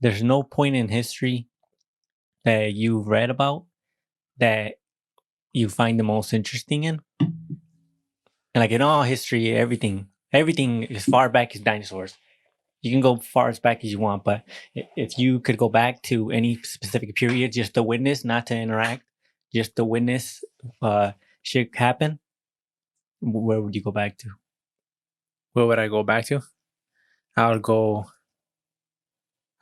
there's no point in history that you've read about that you find the most interesting in. And like in all history, everything as far back as dinosaurs. You can go far as back as you want, but if you could go back to any specific period, just to witness, not to interact, just to witness shit happen, where would you go back to? Where would I go back to? I would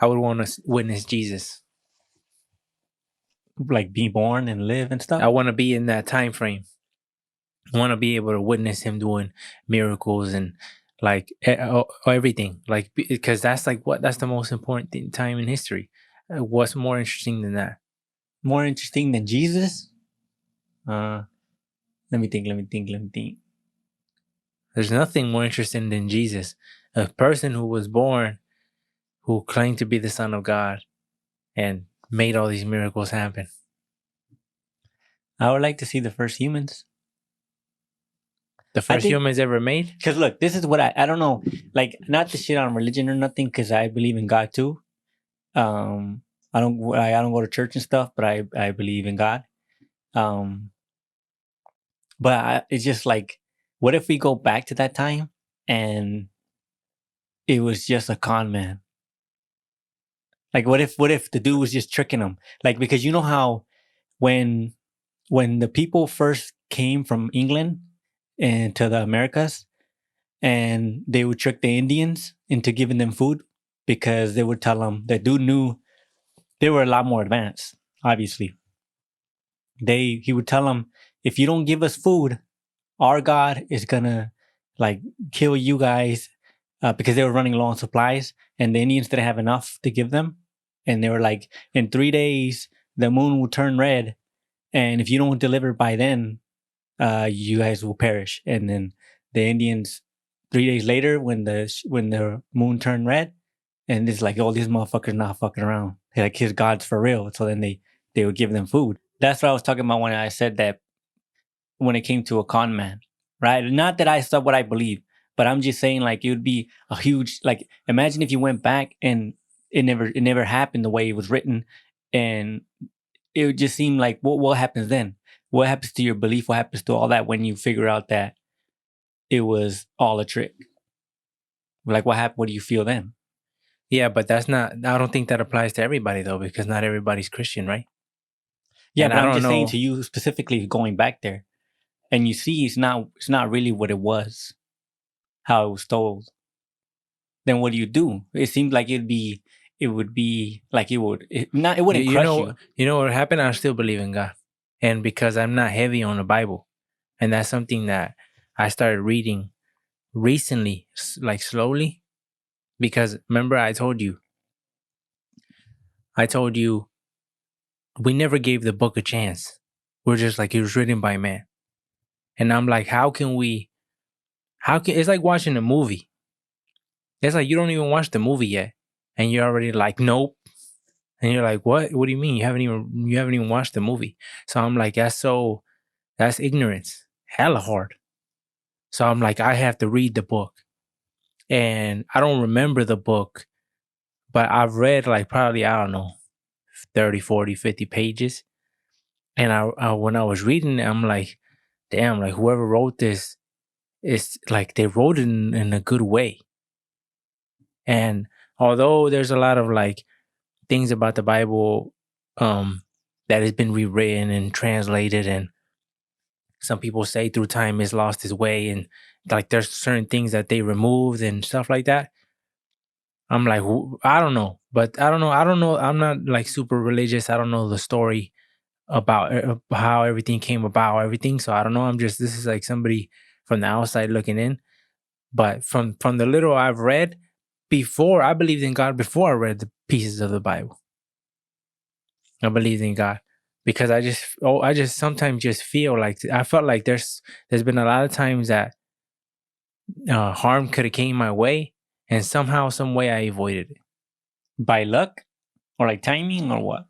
want to witness Jesus. Like be born and live and stuff? I want to be in that time frame. I want to be able to witness him doing miracles and like everything. Like, because that's the most important time in history. What's more interesting than that? More interesting than Jesus? Let me think. There's nothing more interesting than Jesus. A person who was born, who claimed to be the Son of God and made all these miracles happen. I would like to see the first humans. The first humans ever made? Because look, this is what I don't know. Like, not to shit on religion or nothing, because I believe in God too. I don't go to church and stuff, but I believe in God. But it's just like, what if we go back to that time and it was just a con man? Like, what if the dude was just tricking them? Like, because you know how when the people first came from England and to the Americas, and they would trick the Indians into giving them food because they would tell them that dude knew they were a lot more advanced. Obviously, he would tell them, if you don't give us food, our God is gonna like kill you guys, because they were running low on supplies, and the Indians didn't have enough to give them, and they were like, in 3 days the moon will turn red, and if you don't deliver by then, you guys will perish. And then the Indians, 3 days later, when the moon turned red, and it's like, oh, these motherfuckers not fucking around. They're like, his God's for real. So then they would give them food. That's what I was talking about when I said that, when it came to a con man, right? Not that I said what I believe, but I'm just saying, like, it would be a huge, like, imagine if you went back and it never happened the way it was written, and it would just seem like, what happens then? What happens to your belief? What happens to all that when you figure out that it was all a trick? Like, what happened? What do you feel then? Yeah, but that's not, I don't think that applies to everybody though, because not everybody's Christian, right? Yeah, and but I'm just saying to you specifically, going back there, and you see it's not really what it was, how it was told. Then what do you do? It seems like it would be like it wouldn't crush you. You know what happened? I still believe in God. And because I'm not heavy on the Bible, and that's something that I started reading recently, like slowly, because remember I told you we never gave the book a chance. We're just like, it was written by man. And I'm like, it's like watching a movie. It's like you don't even watch the movie yet, and you're already like, nope. And you're like, what? What do you mean? You haven't even watched the movie. So I'm like, that's ignorance. Hella hard. So I'm like, I have to read the book. And I don't remember the book, but I've read like probably, I don't know, 30, 40, 50 pages. And I when I was reading it, I'm like, damn, like whoever wrote this, it's like they wrote it in a good way. And although there's a lot of like things about the Bible that has been rewritten and translated, and some people say through time it's lost its way, and like there's certain things that they removed and stuff like that. I'm like, I don't know, but I don't know. I'm not like super religious. I don't know the story about how everything came about, everything. So I don't know. This is like somebody from the outside looking in. But from the little I've read, before I believed in God, before I read the pieces of the Bible, I believed in God, because I just sometimes just feel like, I felt like there's been a lot of times that harm could have came my way, and somehow, some way I avoided it. By luck, or like timing, or what?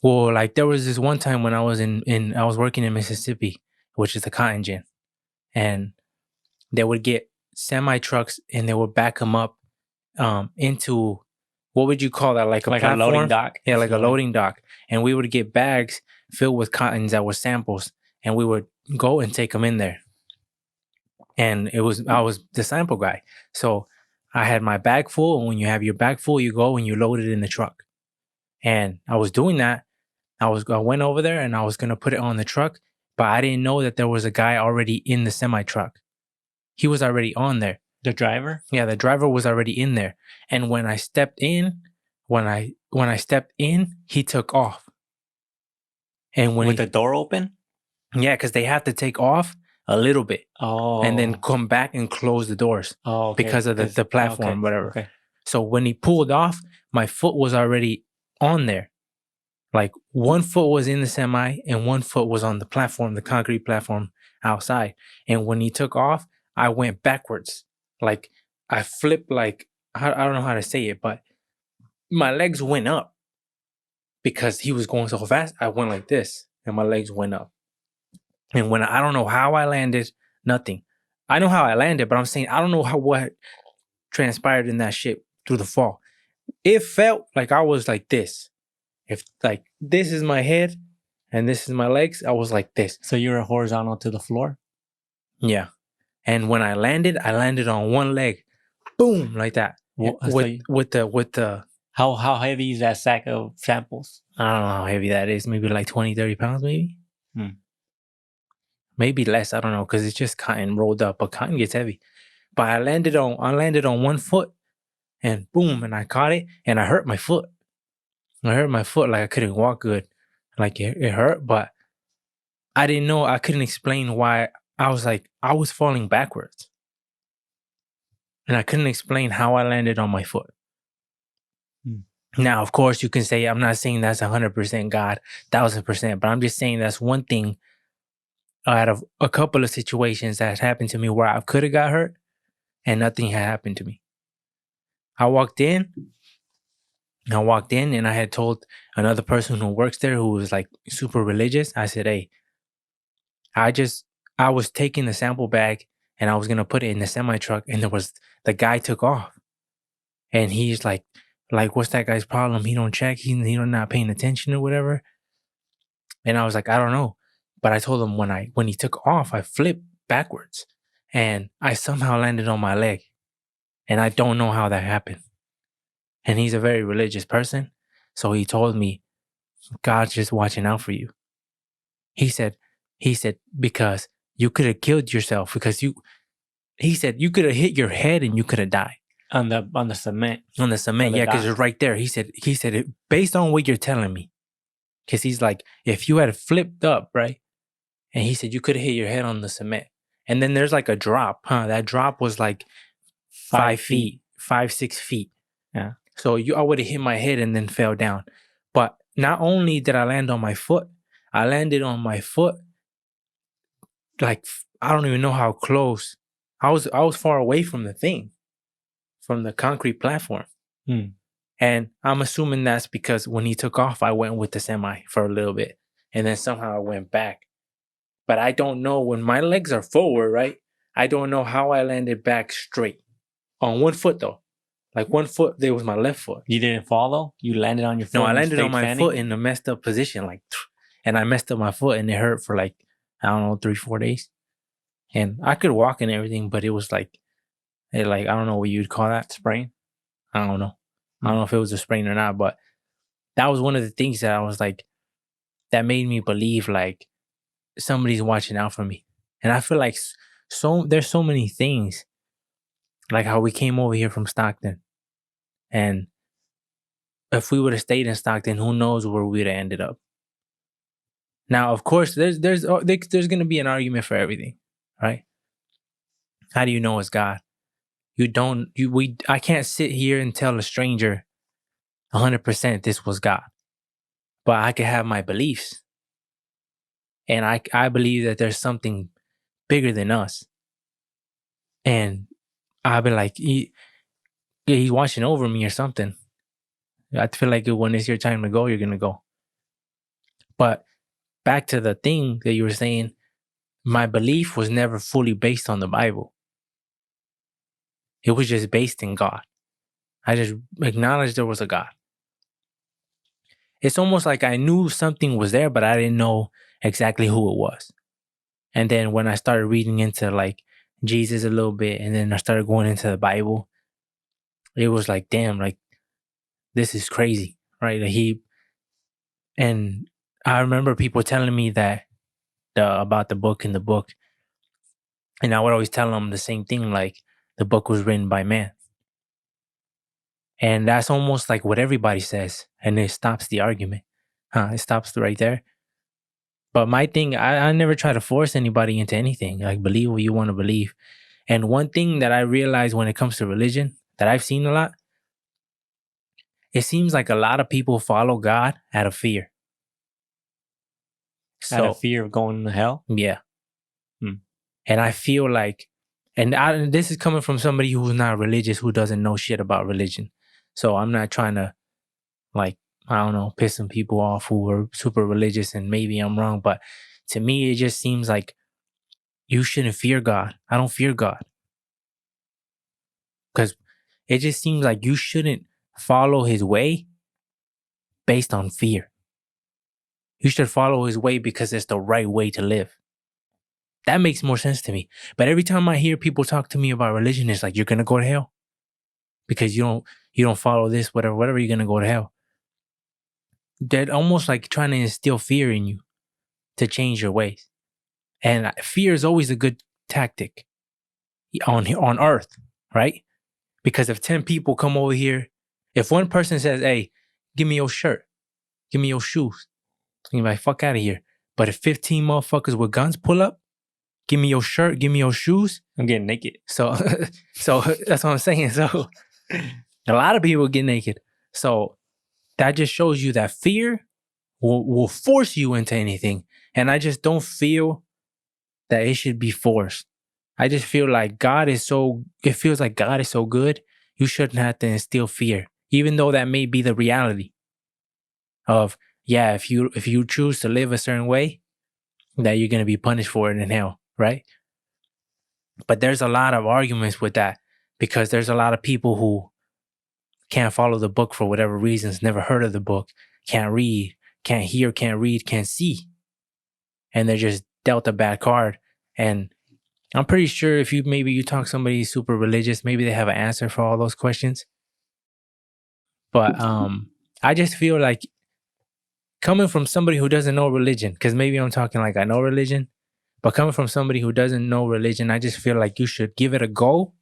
Well, like there was this one time when I was I was working in Mississippi, which is the cotton gin, and they would get semi trucks and they would back them up into what would you call that? Like a Like platform? a loading dock. Yeah, like a So, loading dock. And we would get bags filled with cottons that were samples, and we would go and take them in there. And I was the sample guy. So I had my bag full, and when you have your bag full, you go and you load it in the truck. And I was doing that. I went over there and I was gonna put it on the truck, but I didn't know that there was a guy already in the semi truck. He was already on there. The driver? Yeah, the driver was already in there. And when I stepped in, he took off. And when With the door open? yeah, because they have to take off a little bit Oh. and then come back and close the doors okay. because of the platform, okay, whatever. Okay. So when he pulled off, my foot was already on there. Like one foot was in the semi and one foot was on the platform, the concrete platform outside. And when he took off, I went backwards. Like I flipped, like, I don't know how to say it, but my legs went up because he was going so fast. I went like this and my legs went up. And when I don't know how I landed, nothing. I know how I landed, but I'm saying I don't know what transpired in that shit through the fall. It felt like I was like this. If like this is my head and this is my legs, I was like this. So you were horizontal to the floor? Yeah. And when I landed on one leg. Boom, like that. Well, with the how heavy is that sack of samples? I don't know how heavy that is. Maybe like 20, 30 pounds, maybe. Maybe less. I don't know, because it's just cotton rolled up, but cotton gets heavy. But I landed on one foot and boom, and I caught it and I hurt my foot. I hurt my foot, like I couldn't walk good. Like it hurt, but I didn't know. I couldn't explain why. I was falling backwards. And I couldn't explain how I landed on my foot. Now, of course, you can say, I'm not saying that's 100% God, 1000%, but I'm just saying that's one thing out of a couple of situations that has happened to me where I could have got hurt and nothing had happened to me. I walked in and I had told another person who works there who was like super religious. I said, hey, I was taking the sample bag and I was going to put it in the semi truck, and the guy took off and he's like, what's that guy's problem? He don't check. He not paying attention or whatever. And I was like, I don't know. But I told him when he took off, I flipped backwards and I somehow landed on my leg. And I don't know how that happened. And he's a very religious person. So he told me, God's just watching out for you. He said, because you could have killed yourself he said you could have hit your head and you could have died. On the cement. On the cement, yeah, because it's right there. He said, based on what you're telling me, because he's like, if you had flipped up, right? And he said, you could have hit your head on the cement. And then there's like a drop, That drop was like 5 feet, 6 feet. Yeah. So I would have hit my head and then fell down. But not only did I land on my foot, I landed on my foot like, I don't even know how close. I was far away from the thing, from the concrete platform. And I'm assuming that's because when he took off, I went with the semi for a little bit. And then somehow I went back. But I don't know, when my legs are forward, right? I don't know how I landed back straight. On one foot, though. Like one foot, there was my left foot. You didn't fall, though? You landed on your foot? No, I landed on my foot in a messed up position. Like, and I messed up my foot and it hurt for like, I don't know, 3-4 days. And I could walk and everything, but it was like, I don't know what you'd call that. Sprain? I don't know. I don't know if it was a sprain or not, but that was one of the things that I was like, that made me believe like somebody's watching out for me. And I feel like there's so many things, like how we came over here from Stockton. And if we would have stayed in Stockton, who knows where we'd have ended up. Now, of course, there's going to be an argument for everything, right? How do you know it's God? I can't sit here and tell a stranger 100% this was God, but I can have my beliefs. And I believe that there's something bigger than us. And I'll be like, he's watching over me or something. I feel like when it's your time to go, you're going to go. But back to the thing that you were saying, my belief was never fully based on the Bible. It was just based in God. I just acknowledged there was a God. It's almost like I knew something was there, but I didn't know exactly who it was. And then when I started reading into like Jesus a little bit, and then I started going into the Bible, it was like, damn, like this is crazy, right? And I remember people telling me that about the book in the book, and I would always tell them the same thing, like the book was written by man. And that's almost like what everybody says, and it stops the argument. It stops right there. But my thing, I never try to force anybody into anything. Like, believe what you want to believe. And one thing that I realize when it comes to religion that I've seen a lot, it seems like a lot of people follow God out of fear. Out of fear of going to hell? Yeah. And I feel like, and this is coming from somebody who's not religious, who doesn't know shit about religion. So I'm not trying to, like, I don't know, piss some people off who are super religious, and maybe I'm wrong. But to me, it just seems like you shouldn't fear God. I don't fear God. Because it just seems like you shouldn't follow his way based on fear. You should follow his way because it's the right way to live. That makes more sense to me. But every time I hear people talk to me about religion, it's like, you're gonna go to hell because you don't follow this, whatever, you're gonna go to hell. They're almost like trying to instill fear in you to change your ways. And fear is always a good tactic on earth, right? Because if 10 people come over here, if one person says, hey, give me your shirt, give me your shoes, you're like, fuck out of here. But if 15 motherfuckers with guns pull up, give me your shirt, give me your shoes, I'm getting naked. So that's what I'm saying. So a lot of people get naked. So that just shows you that fear will force you into anything. And I just don't feel that it should be forced. I just feel like it feels like God is so good, you shouldn't have to instill fear, even though that may be the reality of, yeah, if you choose to live a certain way, that you're going to be punished for it in hell, right? But there's a lot of arguments with that, because there's a lot of people who can't follow the book for whatever reasons, never heard of the book, can't read, can't hear, can't read, can't see. And they're just dealt a bad card. And I'm pretty sure if you talk to somebody super religious, maybe they have an answer for all those questions. But I just feel like, coming from somebody who doesn't know religion, because maybe I'm talking like I know religion, but coming from somebody who doesn't know religion, I just feel like you should give it a go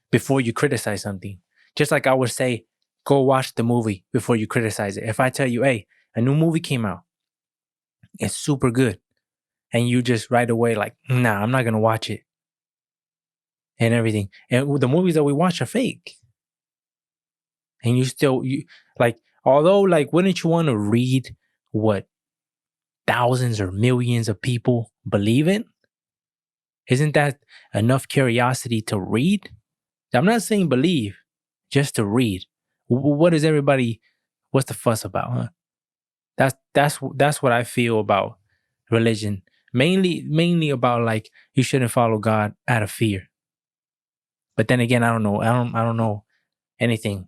before you criticize something. Just like I would say, go watch the movie before you criticize it. If I tell you, hey, a new movie came out, it's super good, and you just right away like, nah, I'm not going to watch it and everything. And the movies that we watch are fake. And although wouldn't you want to read what thousands or millions of people believe in? Isn't that enough curiosity to read? I'm not saying believe, just to read. What's the fuss about, huh? That's what I feel about religion. Mainly about, like, you shouldn't follow God out of fear. But then again, I don't know. I don't know anything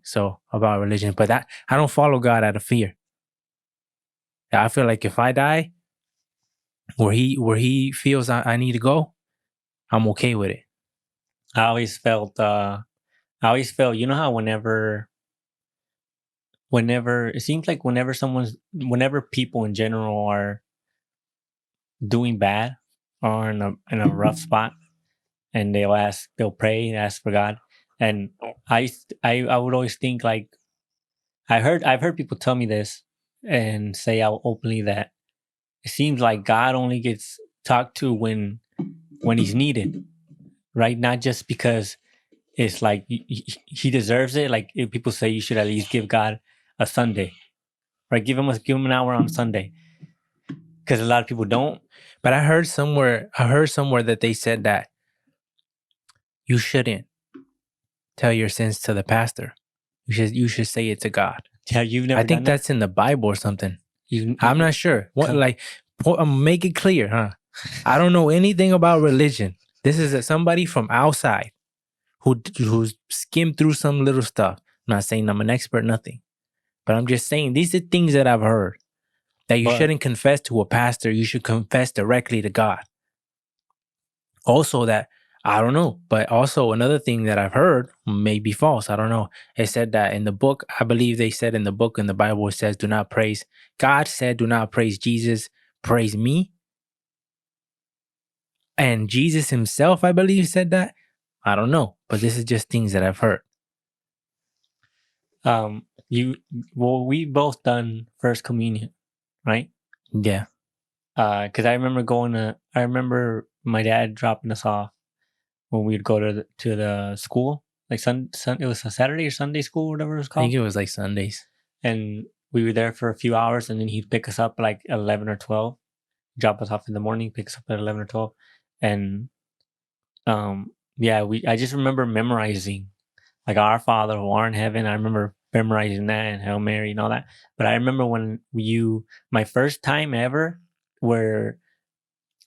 about religion, but I don't follow God out of fear. I feel like if I die where he feels I need to go, I'm okay with it. I always felt, you know how whenever it seems like whenever people in general are doing bad or in a rough spot, and they'll pray and ask for God. And I would always think, like, I've heard people tell me this and say out openly that it seems like God only gets talked to when he's needed, right? Not just because it's like he deserves it. Like, if people say you should at least give God a Sunday, right? Give him an hour on Sunday, because a lot of people don't. But I heard somewhere that they said that you shouldn't tell your sins to the pastor. You should say it to God. Yeah, you've never. I think that's in the Bible or something. I'm not sure. Make it clear, huh? I don't know anything about religion. This is somebody from outside who skimmed through some little stuff. not saying I'm an expert, nothing. But I'm just saying these are things that I've heard. That you shouldn't confess to a pastor. You should confess directly to God. Also that, I don't know, but also another thing that I've heard may be false. I don't know. It said that in the book, I believe they said in the book in the Bible, it says, do not praise. God said, do not praise Jesus, praise me. And Jesus himself, I believe, said that. I don't know, but this is just things that I've heard. We both done first communion, right? Yeah. Because I remember my dad dropping us off when we'd go to the school, like it was a Saturday or Sunday school, whatever it was I called. think it was like Sundays. And we were there for a few hours, and then he'd pick us up like 11 or 12, drop us off in the morning, pick us up at 11 or 12, and I just remember memorizing like Our Father who art in heaven. I remember memorizing that and Hail Mary and all that. But I remember when my first time ever, where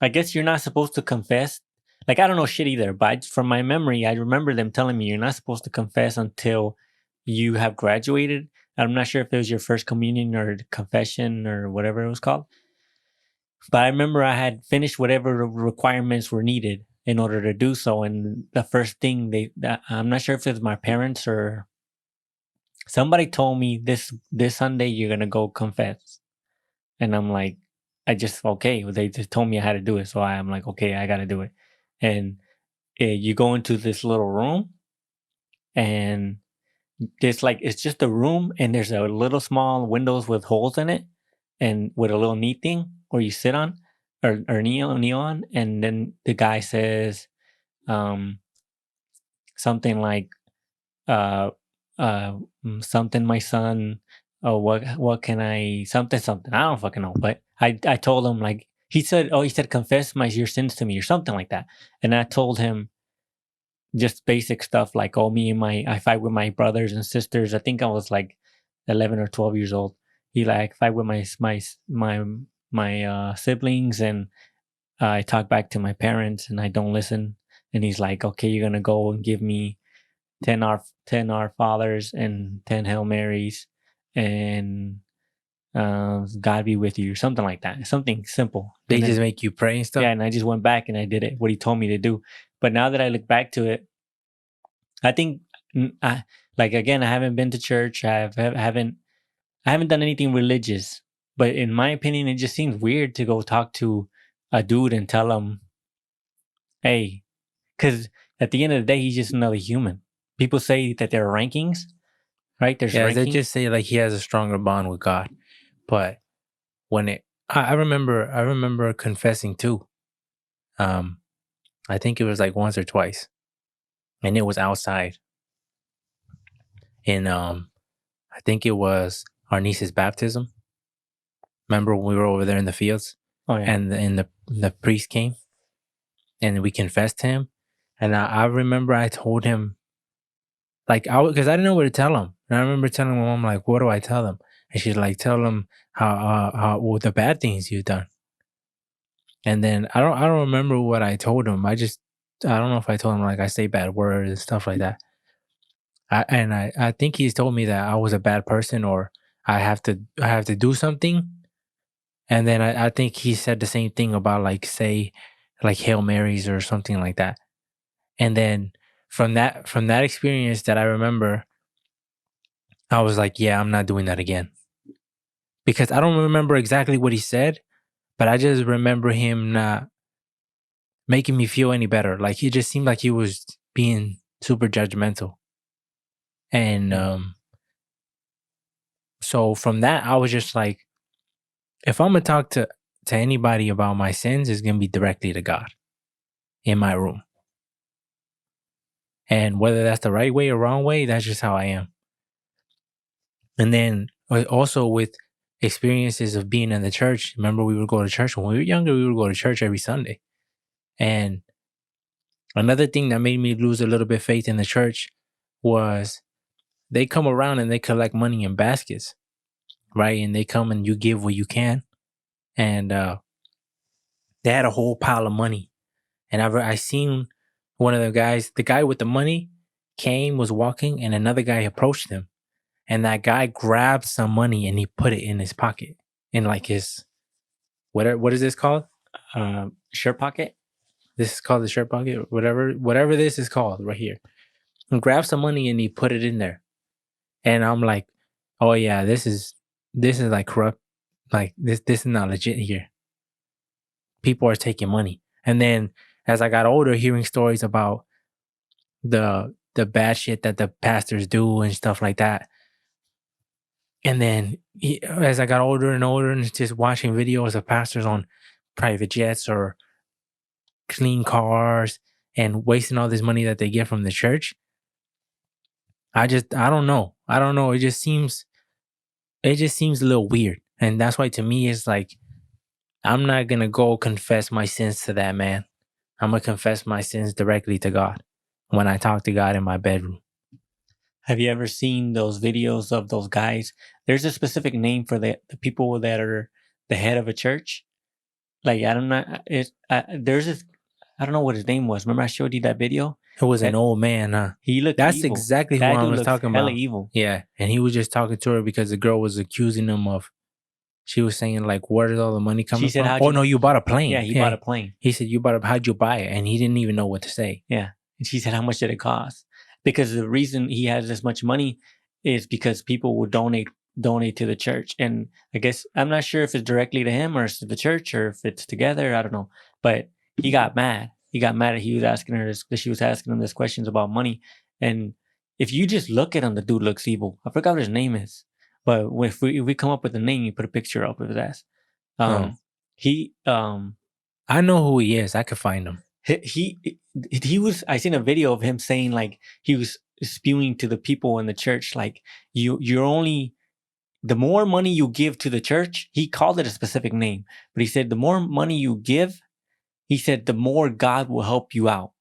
I guess you're not supposed to confess. Like, I don't know shit either, but from my memory, I remember them telling me you're not supposed to confess until you have graduated. I'm not sure if it was your first communion or confession or whatever it was called. But I remember I had finished whatever requirements were needed in order to do so. And the first thing I'm not sure if it was my parents or somebody told me this Sunday, you're going to go confess. And I'm like, okay. They just told me I had to do it. So I'm like, okay, I got to do it. And you go into this little room and it's just a room and there's a little small windows with holes in it and with a little knee thing where you sit on or knee on. And then the guy says something like, something, my son, oh, what can I, something, I don't fucking know. But I told him, like, he said, confess your sins to me or something like that. And I told him just basic stuff like, oh, I fight with my brothers and sisters. I think I was like 11 or 12 years old. He like fight with my siblings, and I talk back to my parents and I don't listen. And he's like, okay, you're going to go and give me 10 Our Fathers and 10 Hail Marys, and God be with you, or something like that. Something simple. They just make you pray and stuff? Yeah, and I just went back and I did it, what he told me to do. But now that I look back to it, I think, like, again, I haven't been to church. I haven't done anything religious. But in my opinion, it just seems weird to go talk to a dude and tell him, hey, because at the end of the day, he's just another human. People say that there are rankings, right? There's rankings. They just say like he has a stronger bond with God. But when I remember confessing too. I think it was like once or twice, and it was outside. In I think it was our niece's baptism. Remember when we were over there in the fields? Oh yeah. And the priest came, and we confessed to him. And I remember I told him, like, because I didn't know what to tell him. And I remember telling my mom, like, what do I tell him? And she's like, tell him how the bad things you've done. And then I don't remember what I told him. I don't know if I told him like I say bad words and stuff like that. I think he's told me that I was a bad person or I have to do something. And then I think he said the same thing about like say like Hail Marys or something like that. And then from that experience that I remember, I was like, yeah, I'm not doing that again. Because I don't remember exactly what he said, but I just remember him not making me feel any better. Like he just seemed like he was being super judgmental. And so from that, I was just like, if I'm gonna talk to anybody about my sins, it's gonna be directly to God in my room. And whether that's the right way or wrong way, that's just how I am. And then also with experiences of being in the church, remember we would go to church when we were younger, we would go to church every Sunday. And another thing that made me lose a little bit faith in the church was they come around and they collect money in baskets, right? And they come and you give what you can. And they had a whole pile of money. And I seen one of the guys, the guy with the money was walking and another guy approached him. and that guy grabbed some money and he put it in his pocket, in like his what is this called? Shirt pocket. This is called the shirt pocket, whatever this is called right here. And grabbed some money and he put it in there. And I'm like, oh yeah, this is like corrupt. Like this is not legit here. People are taking money. And then as I got older, hearing stories about the bad shit that the pastors do and stuff like that. And then as I got older and older and just watching videos of pastors on private jets or clean cars and wasting all this money that they get from the church, I don't know. It just seems a little weird. And that's why to me it's like, I'm not going to go confess my sins to that man. I'm going to confess my sins directly to God when I talk to God in my bedroom. Have you ever seen those videos of those guys? There's a specific name for the people that are the head of a church. Like, I don't know. There's this, I don't know what his name was. Remember I showed you that video? It was an old man, huh? He looked That's evil. exactly who That I dude was looks talking hella about. evil. Yeah. And he was just talking to her because the girl was accusing him of, she was saying like, where is all the money coming said, from? No, you bought a plane. Yeah, he bought a plane. He said, how'd you buy it? And he didn't even know what to say. Yeah. And she said, how much did it cost? Because the reason he has this much money is because people will donate to the church. And I guess, I'm not sure if it's directly to him or to the church or if it's together. I don't know. But he got mad. He got mad at he was asking her this, because she was asking him this questions about money. And if you just look at him, the dude looks evil. I forgot what his name is. But if we come up with a name, you put a picture up of his ass. I know who he is. I could find him. He was, I seen a video of him saying like, he was spewing to the people in the church, like you're only, the more money you give to the church, he called it a specific name, but he said the more money you give, he said the more God will help you out.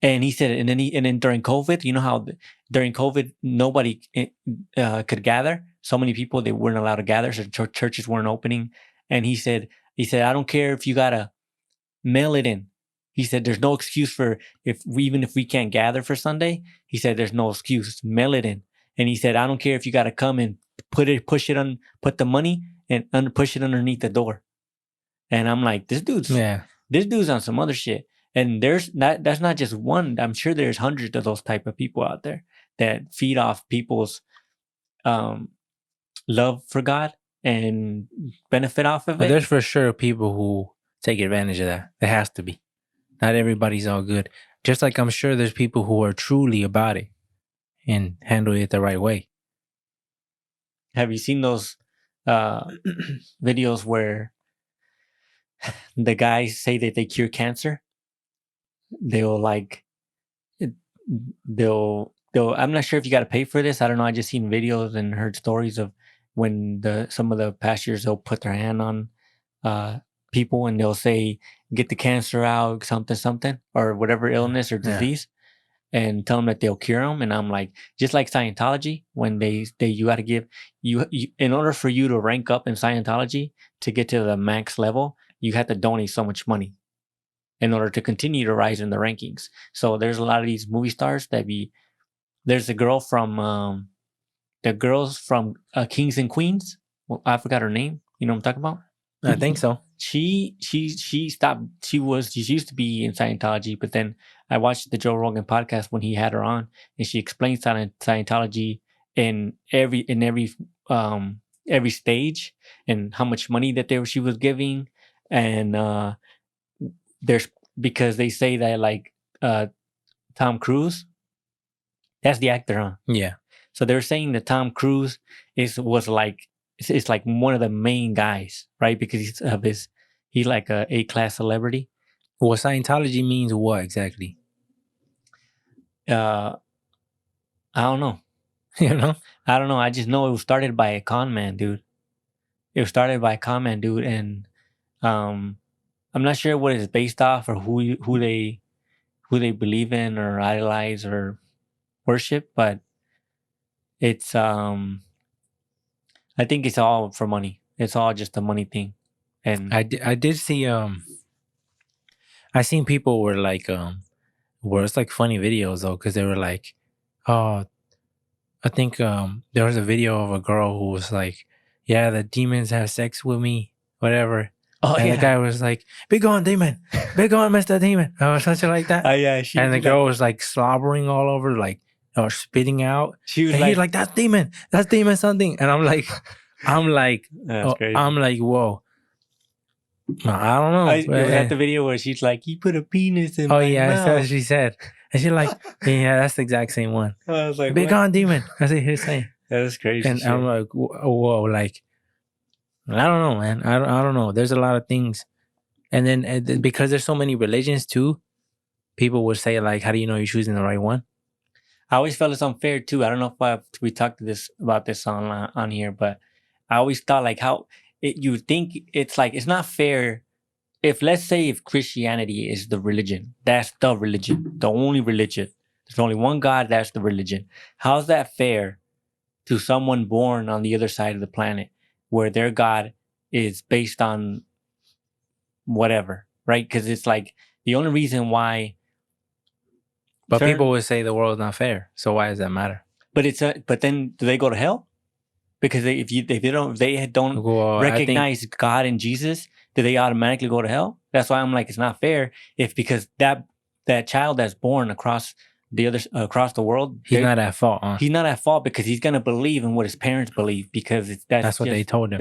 And he said, and then during COVID, you know how during COVID nobody could gather. So many people, they weren't allowed to gather, so churches weren't opening. And he said, I don't care if you gotta mail it in. He said, there's no excuse for even if we can't gather for Sunday. He said, there's no excuse. Mail it in. And he said, I don't care if you gotta come and put the money and push it underneath the door. And I'm like, this dude's on some other shit. And that's not just one. I'm sure there's hundreds of those type of people out there that feed off people's love for God and benefit off of it. There's for sure people who take advantage of that. There has to be. Not everybody's all good. Just like I'm sure there's people who are truly about it and handle it the right way. Have you seen those videos where the guys say that they cure cancer? They'll I'm not sure if you got to pay for this. I don't know. I just seen videos and heard stories of when some of the pastors, they'll put their hand on people and they'll say, get the cancer out, something, or whatever illness or disease, and tell them that they'll cure them. And I'm like, just like Scientology, when you got to give, you in order for you to rank up in Scientology to get to the max level, you have to donate so much money in order to continue to rise in the rankings. So there's a lot of these movie stars there's a girl from, the girls from Kings and Queens. Well, I forgot her name. You know what I'm talking about? I think so. She stopped. She used to be in Scientology, but then I watched the Joe Rogan podcast when he had her on, and she explained Scientology in every stage and how much money that she was giving, and because they say that like Tom Cruise, that's the actor, huh? Yeah. So they're saying that Tom Cruise was like one of the main guys, right? Because he's like a A-class celebrity. Well, Scientology means what exactly? I don't know. You know? I don't know. I just know it was started by a con man, dude. And I'm not sure what it's based off or who they believe in or idolize or worship, but it's I think it's all for money. It's all just a money thing. And I did see I seen people were like where it's like funny videos though, because they were like, oh, I think there was a video of a girl who was like, "Yeah, the demons have sex with me, whatever." Oh And the guy was like, "Be gone, demon! Be gone, Mister Demon!" Or something like that. Oh yeah, And the girl was like slobbering all over, like or spitting out. she was And he's like, "That's demon! That's demon something!" And I'm like, that's crazy. whoa. I don't know. Was that the video where she's like, "You put a penis in my yeah, mouth"? that's what she said. And she's like, "Yeah, that's the exact same one." I was like, "Be what? gone, demon!" That's what he was saying. That was crazy. And shit. I'm like, whoa, like, I don't know, man. I don't know. There's a lot of things. And then because there's so many religions too, people would say like, how do you know you're choosing the right one? I always felt it's unfair too. I don't know if we talked about this on here, but I always thought like how you would think it's like it's not fair. If let's say if Christianity is the religion, that's the religion, the only religion. There's only one God, that's the religion. How's that fair to someone born on the other side of the planet where their God is based on whatever, right? Because it's like the only reason why. But people would say the world's not fair. So why does that matter? But then do they go to hell? Because if they don't recognize God and Jesus, do they automatically go to hell? That's why I'm like, it's not fair. If because that child that's born across the world, he's not at fault. Huh? He's not at fault because he's gonna believe in what his parents believe because that's what they told him.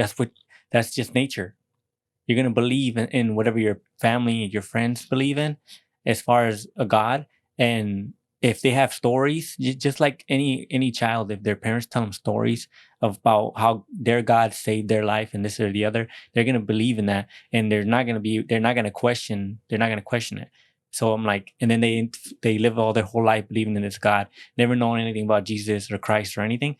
That's just nature. You're gonna believe in whatever your family and your friends believe in, as far as a God. And if they have stories, just like any child, if their parents tell them stories about how their God saved their life and this or the other, they're gonna believe in that, and they're not gonna question it. So I'm like, and then they live all their whole life believing in this God, never knowing anything about Jesus or Christ or anything.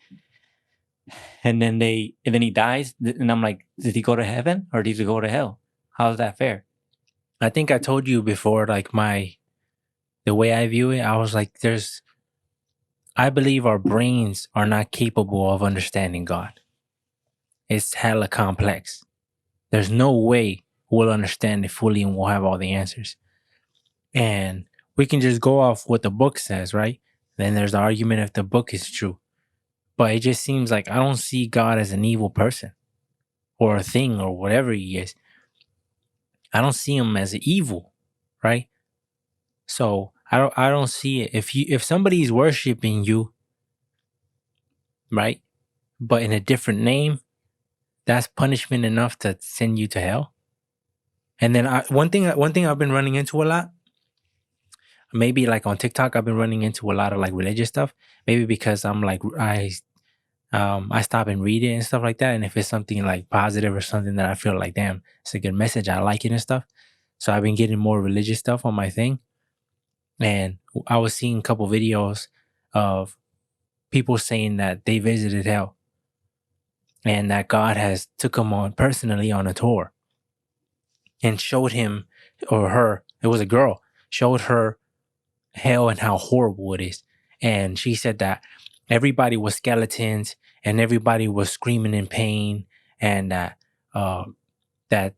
And then he dies, and I'm like, did he go to heaven or did he go to hell? How's that fair? I think I told you before, like the way I view it, I was like, I believe our brains are not capable of understanding God. It's hella complex. There's no way we'll understand it fully and we'll have all the answers. And we can just go off what the book says, right? Then there's the argument if the book is true. But it just seems like I don't see God as an evil person or a thing or whatever he is. I don't see him as evil, right? So I don't see it. If somebody's worshiping you, right, but in a different name, that's punishment enough to send you to hell. And then one thing I've been running into a lot, maybe like on TikTok, I've been running into a lot of like religious stuff. Maybe because I'm like I stop and read it and stuff like that. And if it's something like positive or something that I feel like, damn, it's a good message, I like it and stuff. So I've been getting more religious stuff on my thing. And I was seeing a couple videos of people saying that they visited hell and that God has took them on personally on a tour and showed him or her, it was a girl, showed her hell and how horrible it is. And she said that everybody was skeletons and everybody was screaming in pain, and that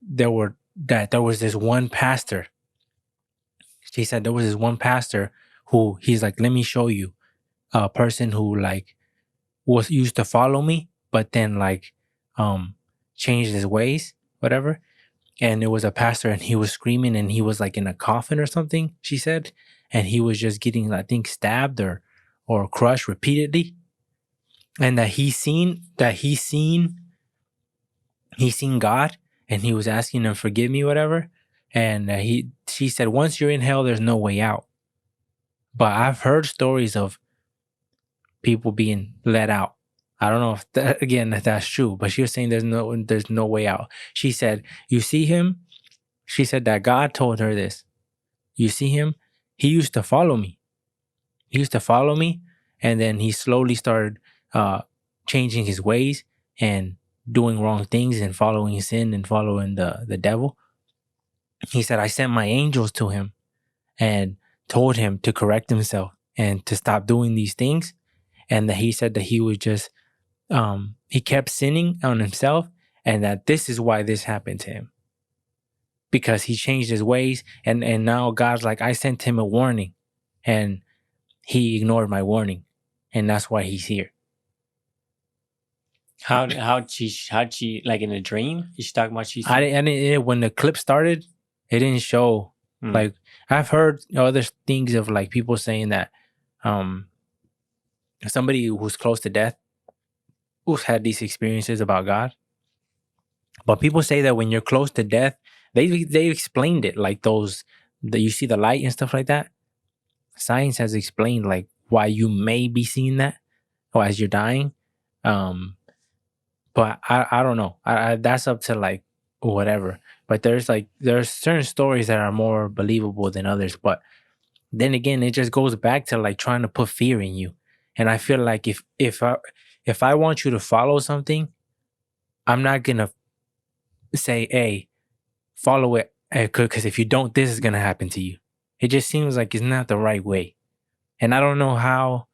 there was this one pastor. She said there was this one pastor who he's like, let me show you a person who like was used to follow me, but then like changed his ways, whatever. And it was a pastor and he was screaming and he was like in a coffin or something, she said. And he was just getting, I think, stabbed or crushed repeatedly. And that he seen God and he was asking him, forgive me, whatever. And she said, once you're in hell, there's no way out. But I've heard stories of people being let out. I don't know if that's true, but she was saying there's no way out. She said, you see him? She said that God told her this. You see him? He used to follow me. And then he slowly started changing his ways and doing wrong things and following sin and following the devil. He said, I sent my angels to him and told him to correct himself and to stop doing these things. And that he said that he was just, he kept sinning on himself, and that this is why this happened to him. Because he changed his ways, and now God's like, I sent him a warning, and he ignored my warning, and that's why he's here. How'd she like in a dream? Is she talking about she's I didn't when the clip started, it didn't show. Like I've heard other things of like people saying that somebody who's close to death who's had these experiences about God. But people say that when you're close to death, they explained it like those that you see the light and stuff like that. Science has explained like why you may be seeing that or as you're dying. But I don't know. That's up to like whatever. But there's certain stories that are more believable than others. But then again, it just goes back to like trying to put fear in you. And I feel like if I want you to follow something, I'm not gonna say, hey, follow it, because if you don't, this is gonna happen to you. It just seems like it's not the right way. And I don't know how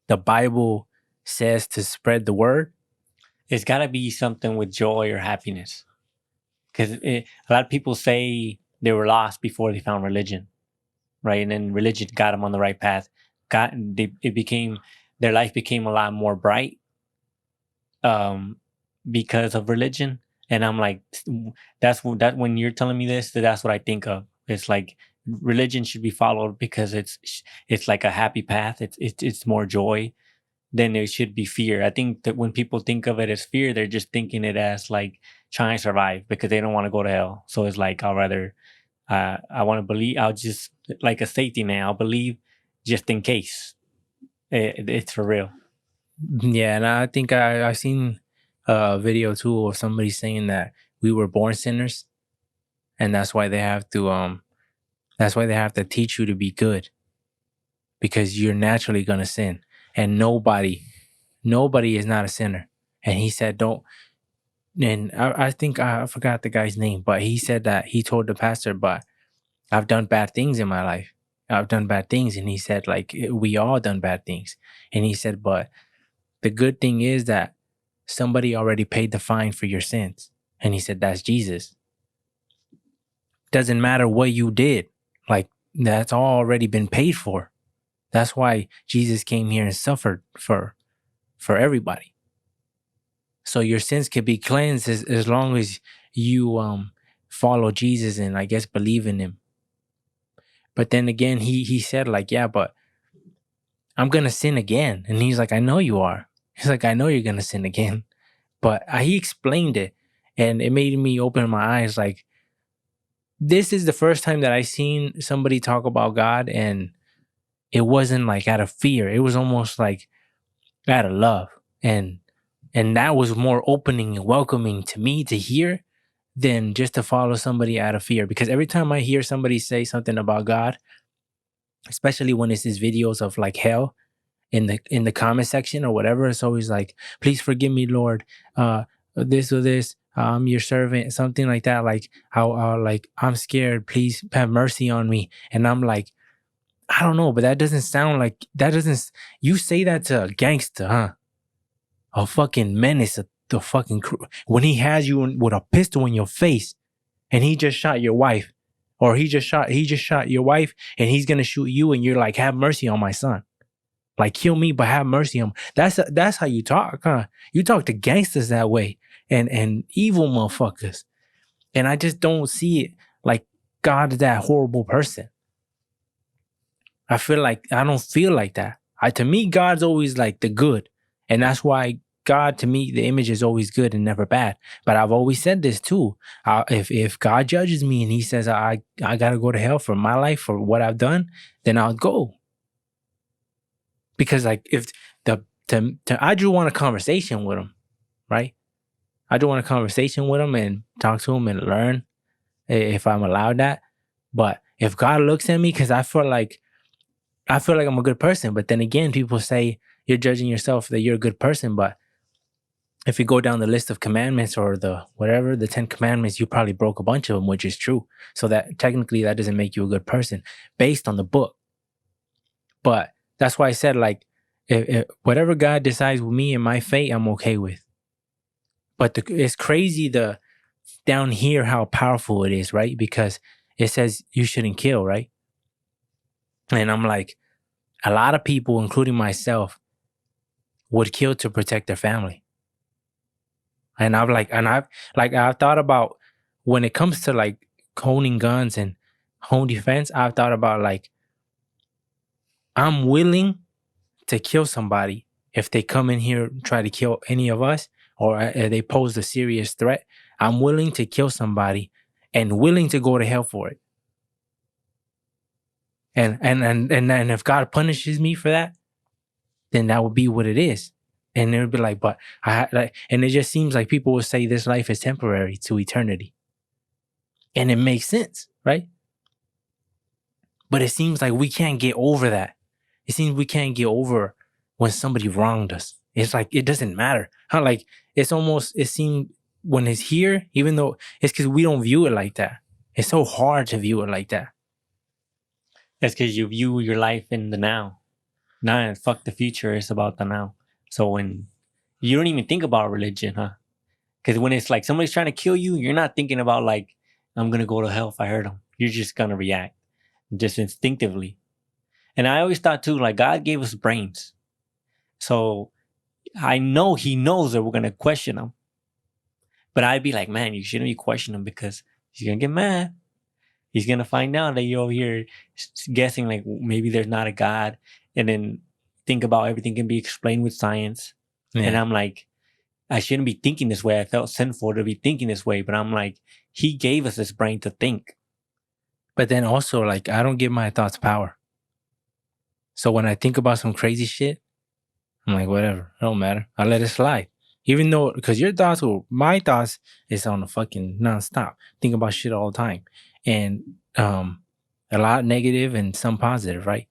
the Bible says to spread the word. It's got to be something with joy or happiness, because a lot of people say they were lost before they found religion, right? And then religion got them on the right path. Their life became a lot more bright, because of religion. And I'm like, that when you're telling me this, that's what I think of. It's like religion should be followed because it's like a happy path. It's more joy than there should be fear. I think that when people think of it as fear, they're just thinking it as like trying to survive because they don't want to go to hell. So it's like I want to believe. I'll just like a safety net. I'll believe just in case. It's for real. Yeah, and I think I've seen a video too of somebody saying that we were born sinners, and that's why they have to teach you to be good, because you're naturally gonna sin, and nobody is not a sinner. And he said, don't. And I think I forgot the guy's name, but he said that he told the pastor, but I've done bad things in my life. I've done bad things. And he said, like, we all done bad things. And he said, but the good thing is that somebody already paid the fine for your sins. And he said, that's Jesus. Doesn't matter what you did. Like, that's all already been paid for. That's why Jesus came here and suffered for everybody. So your sins can be cleansed as long as you follow Jesus and I guess believe in him. But then again, he said like, yeah, but I'm going to sin again. And he's like, I know you are. He's like, I know you're going to sin again. But he explained it, and it made me open my eyes. Like, this is the first time that I seen somebody talk about God, and it wasn't like out of fear. It was almost like out of love. And that was more opening and welcoming to me to hear than just to follow somebody out of fear. Because every time I hear somebody say something about God, especially when it's these videos of like hell in the comment section or whatever, it's always like, please forgive me, Lord, this or this, I'm your servant, something like that. Like, how like, I'm scared, please have mercy on me. And I'm like, I don't know, but that doesn't sound like, you say that to a gangster, huh? A fucking menace, the fucking crew. When he has you with a pistol in your face, and he just shot your wife, or he just shot your wife, and he's gonna shoot you, and you're like, have mercy on my son, like kill me, but have mercy on him. That's how you talk, huh? You talk to gangsters that way, and evil motherfuckers. And I just don't see it like God is that horrible person. I don't feel like that. To me, God's always like the good. And that's why God, to me, the image is always good and never bad. But I've always said this too. If God judges me and he says I got to go to hell for my life, for what I've done, then I'll go. Because like I just want a conversation with him, right? I just want a conversation with him and talk to him and learn if I'm allowed that. But if God looks at me, because I feel like I'm a good person, but then again, people say you're judging yourself that you're a good person. But if you go down the list of commandments or the 10 commandments, you probably broke a bunch of them, which is true. So that technically that doesn't make you a good person based on the book. But that's why I said, like, if whatever God decides with me and my fate, I'm okay with. But it's crazy down here how powerful it is, right? Because it says you shouldn't kill, right? And I'm like, a lot of people, including myself, would kill to protect their family. And I've thought about when it comes to like honing guns and home defense, I've thought about like I'm willing to kill somebody if they come in here and try to kill any of us, or they pose a serious threat. I'm willing to kill somebody and willing to go to hell for it. And if God punishes me for that, then that would be what it is. And it would be like, but and it just seems like people will say this life is temporary to eternity. And it makes sense, right? But it seems like we can't get over that. It seems we can't get over when somebody wronged us. It's like, it doesn't matter. How like, it seems when it's here, even though it's because we don't view it like that. It's so hard to view it like that. That's because you view your life in the now. Nah, fuck the future. It's about the now. So when you don't even think about religion, huh? Because when it's like somebody's trying to kill you, you're not thinking about like, I'm going to go to hell if I hurt him. You're just going to react just instinctively. And I always thought too, like God gave us brains. So I know he knows that we're going to question him. But I'd be like, man, you shouldn't be questioning him because he's going to get mad. He's going to find out that you're over here guessing like maybe there's not a God. And then think about everything can be explained with science. Yeah. And I'm like, I shouldn't be thinking this way. I felt sinful to be thinking this way. But I'm like, he gave us this brain to think. But then also, like, I don't give my thoughts power. So when I think about some crazy shit, I'm like, whatever. It don't matter. I let it slide. Even though, because my thoughts is on a fucking nonstop. Think about shit all the time. And a lot negative and some positive, right?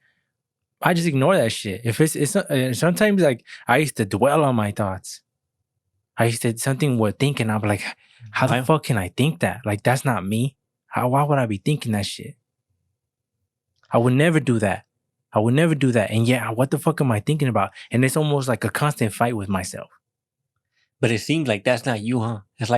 I just ignore that shit. If it's sometimes like I used to dwell on my thoughts. I used to something we're thinking. I'm like, how the fuck can I think that? Like that's not me. Why would I be thinking that shit? I would never do that. And yeah, what the fuck am I thinking about? And it's almost like a constant fight with myself. But it seems like that's not you, huh? It's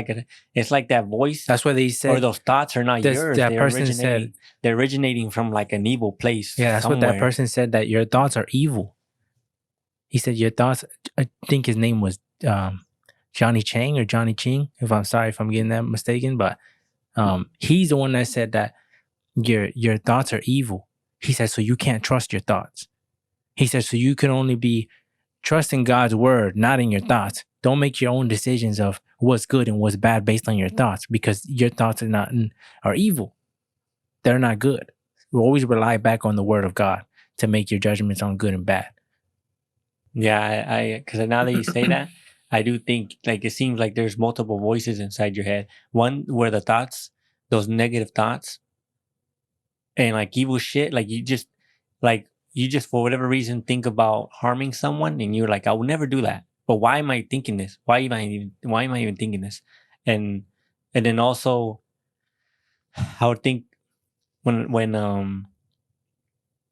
like that voice. That's what they said. Or those thoughts are not yours. That person said they're originating from like an evil place. Yeah, that's somewhere. What that person said, that your thoughts are evil. He said your thoughts. I think his name was Johnny Chang or Johnny Ching. If I'm sorry if I'm getting that mistaken, but he's the one that said that your thoughts are evil. He said so you can't trust your thoughts. He said so you can only be trusting God's word, not in your thoughts. Don't make your own decisions of what's good and what's bad based on your thoughts, because your thoughts are evil. They're not good. You always rely back on the word of God to make your judgments on good and bad. Yeah, because now that you say that, I do think like it seems like there's multiple voices inside your head. One where the thoughts, those negative thoughts, and like evil shit, like you just for whatever reason think about harming someone, and you're like, I would never do that. But why am I thinking this? Why am I even thinking this? And then also, I would think when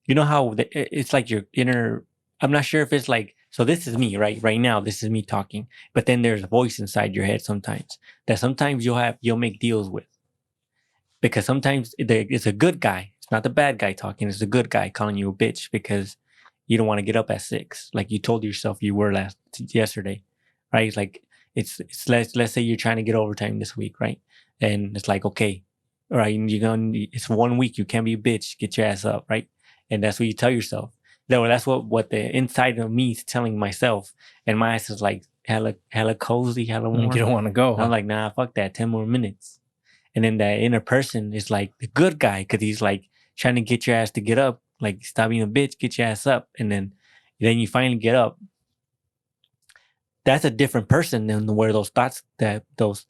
you know how it's like your inner. I'm not sure if it's like, so this is me right now. This is me talking, but then there's a voice inside your head sometimes that sometimes you'll make deals with, because sometimes it's a good guy. It's not the bad guy talking. It's a good guy calling you a bitch because you don't want to get up at 6, like you told yourself you were yesterday, right? It's like it's let's say you're trying to get overtime this week, right? And it's like, okay, all right, it's 1 week, you can't be a bitch, get your ass up, right? And that's what you tell yourself. That's what the inside of me is telling myself, and my ass is like hella cozy, hella warm. You don't want to go. I'm like, nah, fuck that, 10 more minutes. And then that inner person is like the good guy, because he's like trying to get your ass to get up. Like, stop being a bitch, get your ass up. And then you finally get up. That's a different person than where those thoughts, those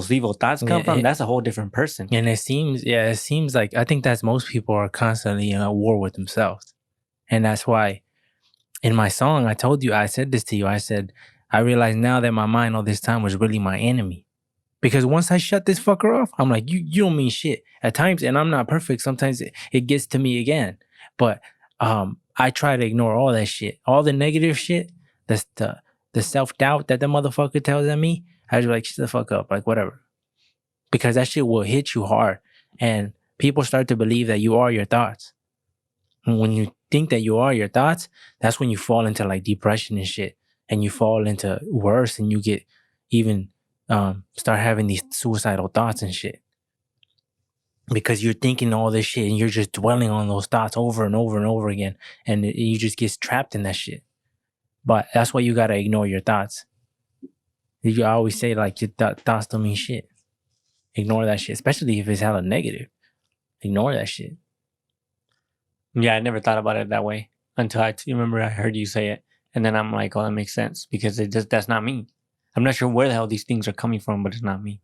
evil thoughts come from. That's a whole different person. And it seems like, I think that most people are constantly in a war with themselves. And that's why in my song, I said this to you. I said, I realize now that my mind all this time was really my enemy. Because once I shut this fucker off, I'm like, you don't mean shit. At times, and I'm not perfect, sometimes it gets to me again. But I try to ignore all that shit. All the negative shit, the self-doubt that the motherfucker tells at me, I just like, shut the fuck up, like whatever. Because that shit will hit you hard. And people start to believe that you are your thoughts. And when you think that you are your thoughts, that's when you fall into like depression and shit. And you fall into worse, and you get even start having these suicidal thoughts and shit. Because you're thinking all this shit and you're just dwelling on those thoughts over and over and over again. And you just get trapped in that shit. But that's why you gotta ignore your thoughts. You always say like your thoughts don't mean shit. Ignore that shit, especially if it's hella negative. Ignore that shit. Yeah, I never thought about it that way until you remember I heard you say it. And then I'm like, oh, that makes sense because that's not me. I'm not sure where the hell these things are coming from, but it's not me.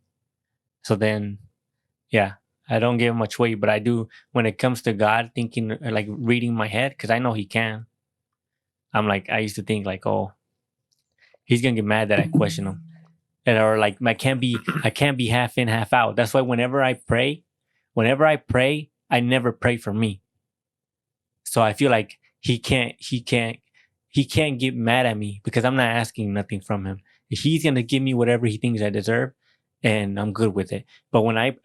So then, yeah, I don't give much weight, but I do when it comes to God thinking or like reading my head because I know He can. I'm like, I used to think like, oh, He's gonna get mad that I question Him, and or like I can't be half in, half out. That's why whenever I pray, I never pray for me. So I feel like He can't get mad at me because I'm not asking nothing from Him. He's gonna give me whatever He thinks I deserve, and I'm good with it. But when I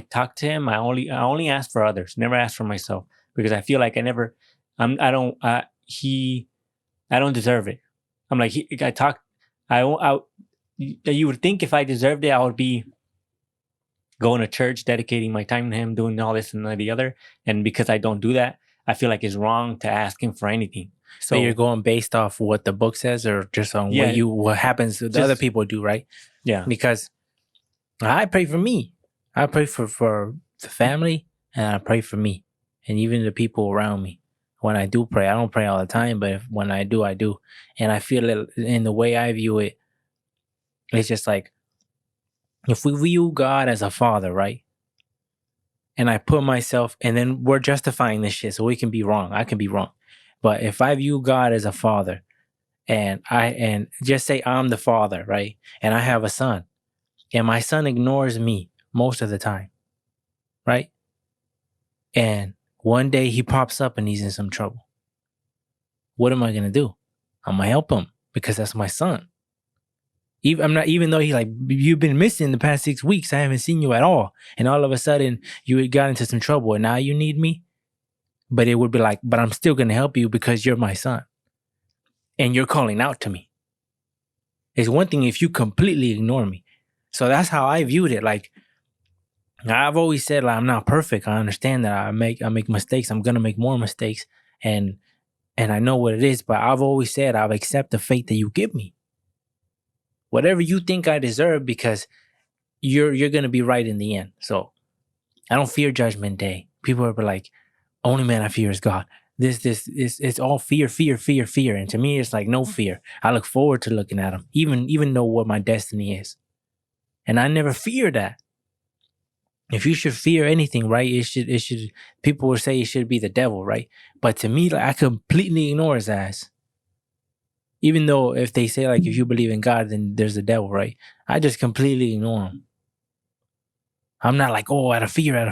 talk to Him, I only ask for others, never ask for myself because I feel like I don't deserve it. I'm like you would think if I deserved it, I would be going to church, dedicating my time to Him, doing all this and the other. And because I don't do that, I feel like it's wrong to ask Him for anything. So you're going based off what the book says, or just on what happens to the other people do, right? Yeah. Because I pray for me. I pray for the family, and I pray for me, and even the people around me. When I do pray, I don't pray all the time, but when I do, I do. And I feel it in the way I view it. It's just like, if we view God as a father, right? And I put myself, and then we're justifying this shit, so we can be wrong. I can be wrong. But if I view God as a father, and just say I'm the father, right? And I have a son, and my son ignores me most of the time, right? And one day he pops up and he's in some trouble. What am I gonna do? I'm gonna help him because that's my son. Even though he's like, you've been missing the past 6 weeks, I haven't seen you at all, and all of a sudden you got into some trouble and now you need me. But it would be like, but I'm still gonna help you because you're my son, and you're calling out to me. It's one thing if you completely ignore me. So that's how I viewed it. Like, I've always said, like, I'm not perfect. I understand that I make mistakes. I'm gonna make more mistakes, and I know what it is. But I've always said I've accept the fate that you give me. Whatever you think I deserve, because you're gonna be right in the end. So I don't fear Judgment Day. People are like, only man I fear is God. It's all fear. And to me, it's like no fear. I look forward to looking at him, even know what my destiny is. And I never fear that. If you should fear anything, right, it should people will say it should be the devil, right? But to me, like, I completely ignore his ass. Even though if they say, like, if you believe in God, then there's the devil, right? I just completely ignore him. I'm not like, oh, out of fear,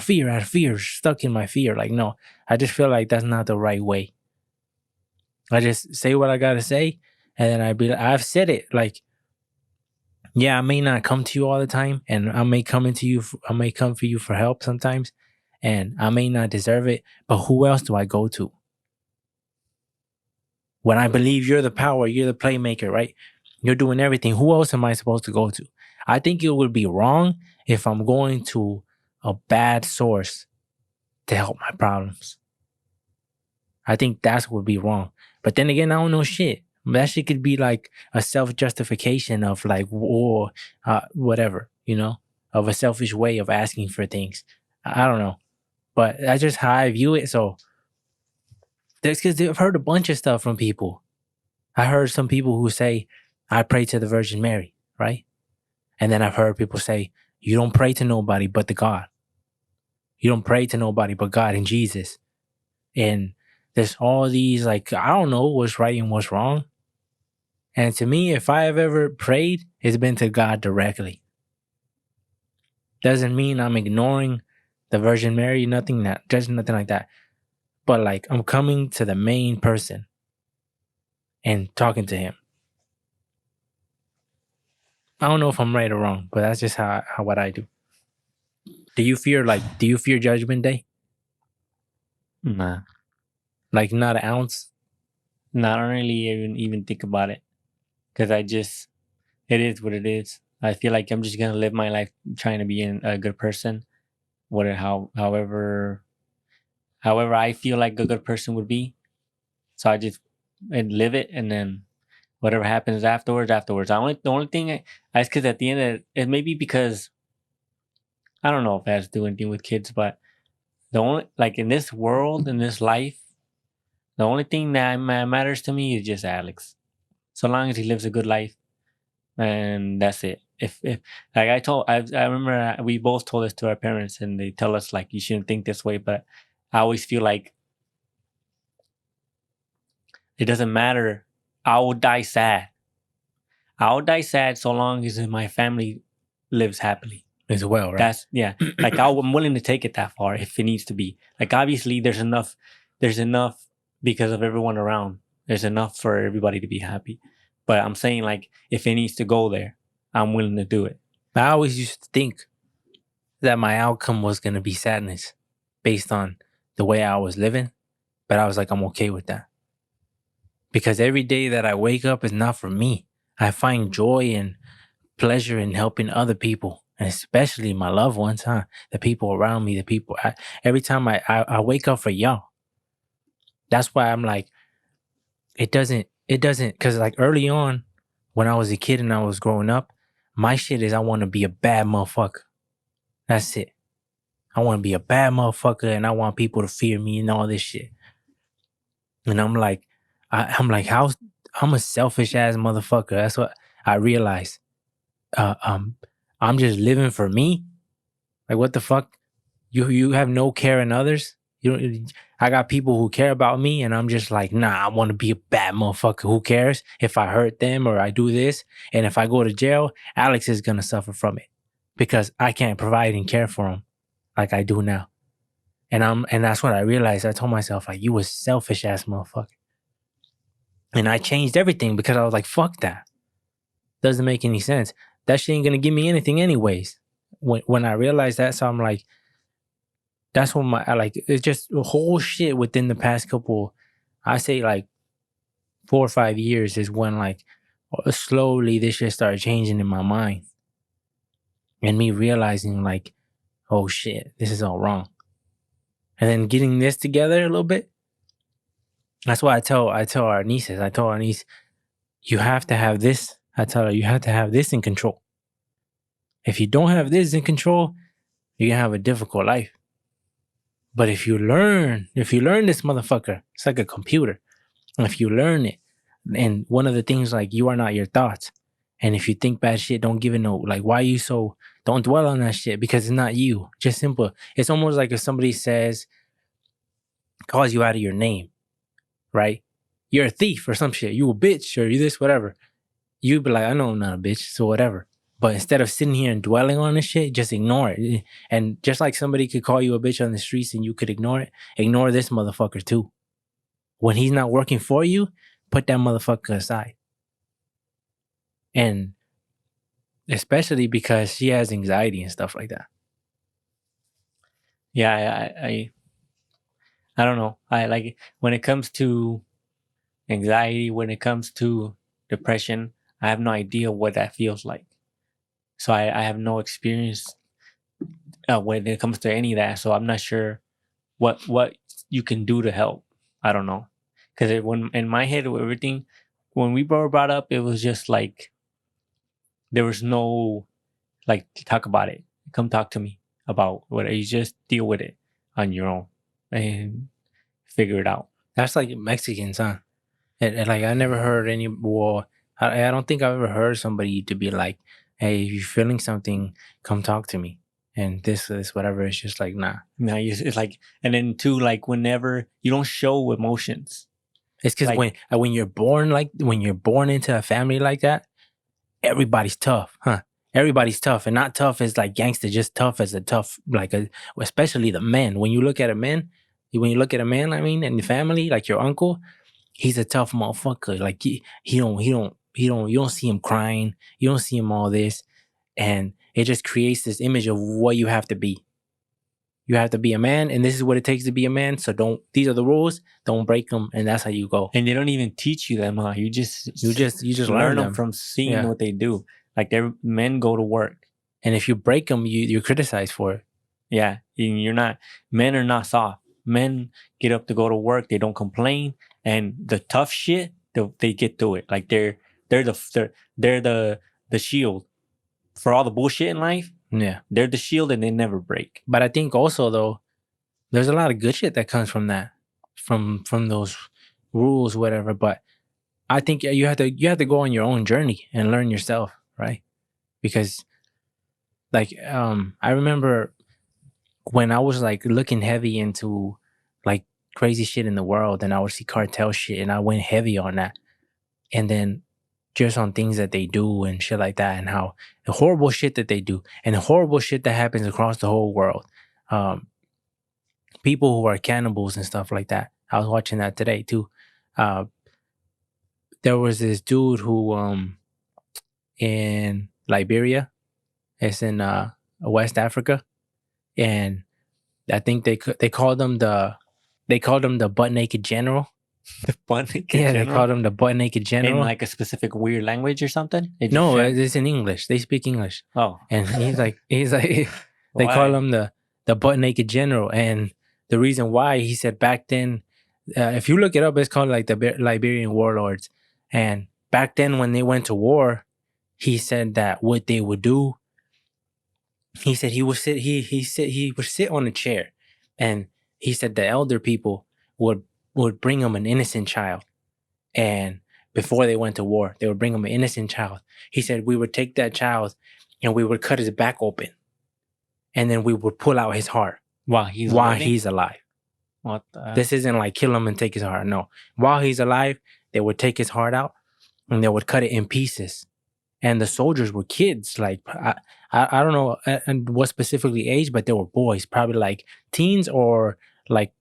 stuck in my fear. Like, no, I just feel like that's not the right way. I just say what I gotta say, and then I've said it. Like, yeah, I may not come to you all the time, and I may come for you for help sometimes, and I may not deserve it, but who else do I go to? When I believe you're the power, you're the playmaker, right? You're doing everything. Who else am I supposed to go to? I think it would be wrong if I'm going to a bad source to help my problems. I think that's would be wrong. But then again, I don't know shit. That shit could be like a self-justification of like, or whatever, of a selfish way of asking for things. I don't know. But that's just how I view it. So because I've heard a bunch of stuff from people. I heard some people who say, I pray to the Virgin Mary, right? And then I've heard people say, you don't pray to nobody but the God. You don't pray to nobody but God and Jesus. And there's all these, like, I don't know what's right and what's wrong. And to me, if I have ever prayed, it's been to God directly. Doesn't mean I'm ignoring the Virgin Mary, nothing like that. But like, I'm coming to the main person and talking to him. I don't know if I'm right or wrong, but that's just how what I do. Do you fear Judgment Day? Nah. Like, not an ounce? No, I don't really even think about it. Because it is what it is. I feel like I'm just gonna live my life trying to be a good person, however I feel like a good person would be. So I just and live it, and then whatever happens afterwards. The only thing I because at the end of it may be because I don't know if it has to do anything with kids, but the only like in this world, in this life, the only thing that matters to me is just Alex. So long as he lives a good life, and that's it. If like I remember we both told this to our parents, and they tell us like you shouldn't think this way, but I always feel like it doesn't matter. I will die sad. I will die sad so long as my family lives happily. As well, right? That's yeah. Like I'm willing to take it that far if it needs to be. Like obviously there's enough because of everyone around. There's enough for everybody to be happy. But I'm saying like if it needs to go there, I'm willing to do it. I always used to think that my outcome was gonna be sadness based on the way I was living, but I was like, I'm okay with that. Because every day that I wake up is not for me. I find joy and pleasure in helping other people, and especially my loved ones, the people around me, every time I wake up for y'all. That's why I'm like, it doesn't, because like early on, when I was a kid and I was growing up, my shit is I want to be a bad motherfucker. That's it. I want to be a bad motherfucker, and I want people to fear me and all this shit. And I'm like, I'm a selfish ass motherfucker. That's what I realized. I'm just living for me. Like, what the fuck? You have no care in others. I got people who care about me, and I'm just like, nah, I want to be a bad motherfucker. Who cares if I hurt them or I do this? And if I go to jail, Alex is gonna suffer from it because I can't provide and care for him like I do now. And that's what I realized. I told myself, like, you a selfish ass motherfucker. And I changed everything because I was like, fuck that. Doesn't make any sense. That shit ain't gonna give me anything anyways. When I realized that, so I'm like, that's when it's just a whole shit within the past couple, I say like 4 or 5 years is when like slowly this shit started changing in my mind. And me realizing like, oh shit, this is all wrong. And then getting this together a little bit. That's why I tell our nieces, I told our niece, you have to have this. I tell her, you have to have this in control. If you don't have this in control, you're gonna have a difficult life. But if you learn this motherfucker, it's like a computer. And if you learn it, and one of the things like you are not your thoughts. And if you think bad shit, don't give it no, like, why are you so, don't dwell on that shit because it's not you. Just simple. It's almost like if somebody calls you out of your name, right? You're a thief or some shit. You a bitch or you this, whatever. You'd be like, I know I'm not a bitch, so whatever. But instead of sitting here and dwelling on this shit, just ignore it. And just like somebody could call you a bitch on the streets and you could ignore it, ignore this motherfucker too. When he's not working for you, put that motherfucker aside. And especially because she has anxiety and stuff like that. Yeah, I don't know. I like when it comes to anxiety, when it comes to depression, I have no idea what that feels like. So I have no experience when it comes to any of that. So I'm not sure what you can do to help. I don't know. Because when in my head, everything, when we were brought up, it was just like, there was no, like, talk about it. Come talk to me about what, you just deal with it on your own and figure it out. That's like Mexicans, huh? And like, I never heard I don't think I've ever heard somebody to be like, hey, if you're feeling something, come talk to me. And this, whatever, it's just like, nah. Nah, it's like, and then too, like, whenever you don't show emotions. It's because like, when you're born into a family like that, everybody's tough, huh? Everybody's tough, and not tough as like gangster, just tough as especially the men. When you look at a man, I mean, in the family, like your uncle, he's a tough motherfucker. Like you don't see him crying. You don't see him all this. And it just creates this image of what you have to be. You have to be a man, and this is what it takes to be a man. So these are the rules. Don't break them, and that's how you go. And they don't even teach you them, huh? You just learn them from seeing what they do. Like men go to work. And if you break them, you're criticized for it. Yeah, men are not soft. Men get up to go to work. They don't complain, and the tough shit, they get through it. Like they're the shield for all the bullshit in life. Yeah, they're the shield, and they never break. But I think also though, there's a lot of good shit that comes from that, from those rules, whatever. But I think you have to go on your own journey and learn yourself, right? Because like I remember when I was like looking heavy into like crazy shit in the world, and I would see cartel shit, and I went heavy on that, and then just on things that they do and shit like that, and how the horrible shit that they do and the horrible shit that happens across the whole world. People who are cannibals and stuff like that. I was watching that today too. There was this dude who in Liberia, it's in West Africa, and I think they called him the butt naked general. The butt naked general? They called him the butt naked general. In like a specific weird language or something? No, it's in English. They speak English. Oh. And he's like they call him the butt naked general. And the reason why, he said back then, if you look it up, it's called like the Liberian warlords. And back then when they went to war, he said that what they would do, he said he would sit on a chair, and he said the elder people would bring him an innocent child, and before they went to war, they would bring him an innocent child. He said we would take that child and we would cut his back open, and then we would pull out his heart while he's alive. What the? This isn't like kill him and take his heart. No, while he's alive, they would take his heart out and they would cut it in pieces. And the soldiers were kids. Like I don't know what specifically age, but they were boys, probably like teens or like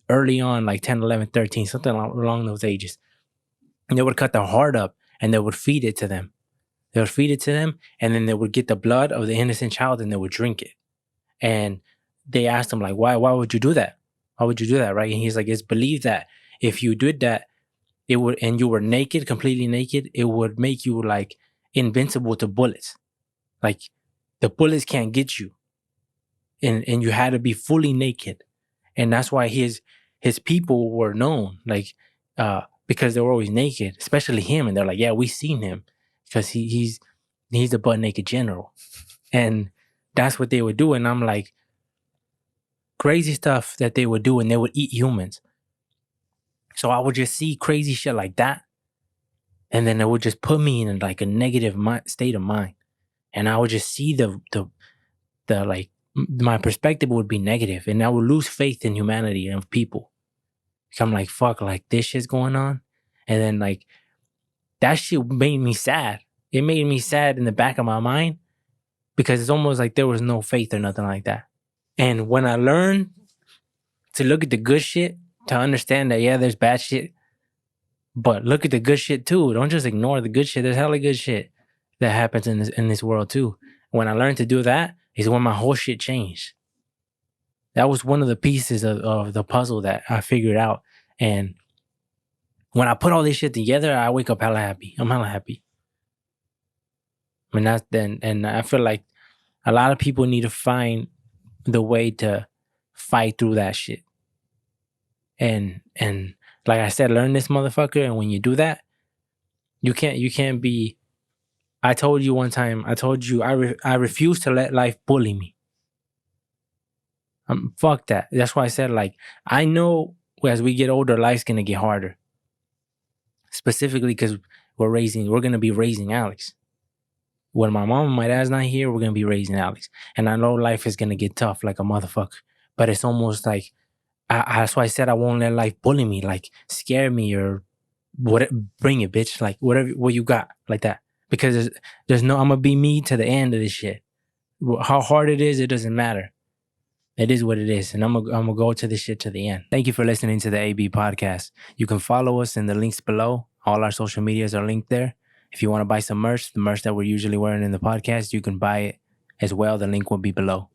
early on, like 10, 11, 13, something along those ages. And they would cut their heart up and they would feed it to them. They would feed it to them, and then they would get the blood of the innocent child and they would drink it. And they asked him, like, why would you do that? Why would you do that, right? And he's like, it's believed that if you did that, it would, and you were naked, completely naked, it would make you like invincible to bullets. Like the bullets can't get you. And you had to be fully naked. And that's why his people were known, like, because they were always naked, especially him. And they're like, yeah, we seen him because he's the butt naked general. And that's what they would do. And I'm like, crazy stuff that they would do, and they would eat humans. So I would just see crazy shit like that. And then it would just put me in like a negative state of mind. And I would just see the like, my perspective would be negative, and I would lose faith in humanity and people. I'm like, fuck, like this shit's going on. And then like that shit made me sad. It made me sad in the back of my mind, because it's almost like there was no faith or nothing like that. And when I learned to look at the good shit, to understand that, yeah, there's bad shit, but look at the good shit too. Don't just ignore the good shit. There's hella good shit that happens in this world too. When I learned to do that is when my whole shit changed. That was one of the pieces of the puzzle that I figured out. And when I put all this shit together, I wake up hella happy. I'm hella happy. And I feel like a lot of people need to find the way to fight through that shit. And like I said, learn this motherfucker. And when you do that, you can't be. I told you one time, I refuse to let life bully me. Fuck that. That's why I said, like, I know as we get older, life's gonna get harder. Specifically because we're gonna be raising Alex. When my mom and my dad's not here, we're gonna be raising Alex. And I know life is gonna get tough like a motherfucker. But it's almost like, that's why I said I won't let life bully me, like scare me or whatever. Bring it, bitch. Like whatever, what you got, like that. Because there's no, I'm gonna be me to the end of this shit. How hard it is, it doesn't matter. It is what it is. And I'm gonna go to this shit to the end. Thank you for listening to the AB podcast. You can follow us in the links below. All our social medias are linked there. If you want to buy some merch, the merch that we're usually wearing in the podcast, you can buy it as well. The link will be below.